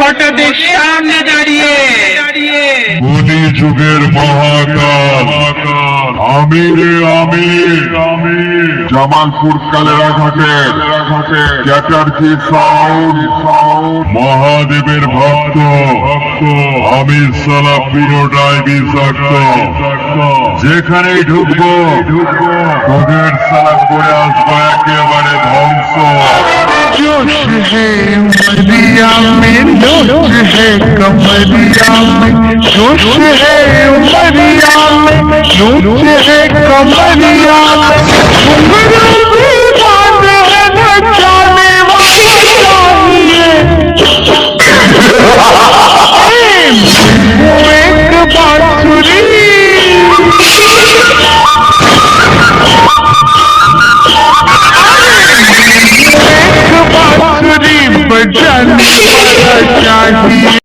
হঠাৎ সামনে দাঁড়িয়ে কলি যুগের মহাকাল আমি রে আমি জামালপুর কালেরা ঘাটের চ্যাটার্জি সাউন্ড মহাদেবের ভক্ত আমি সালা পুরোটাই বিষাক্ত যেখানেই ঢুকবো তোদের সালা করে আসবো একেবারে ধ্বংস जोश है उमरिया में जोश है कमरिया में जोश है उमरिया में जोश है कमरिया में घुंघरू भी बांध है नचाने वाली चाहिए एक बांसुरी बजाने वाला चाहिए।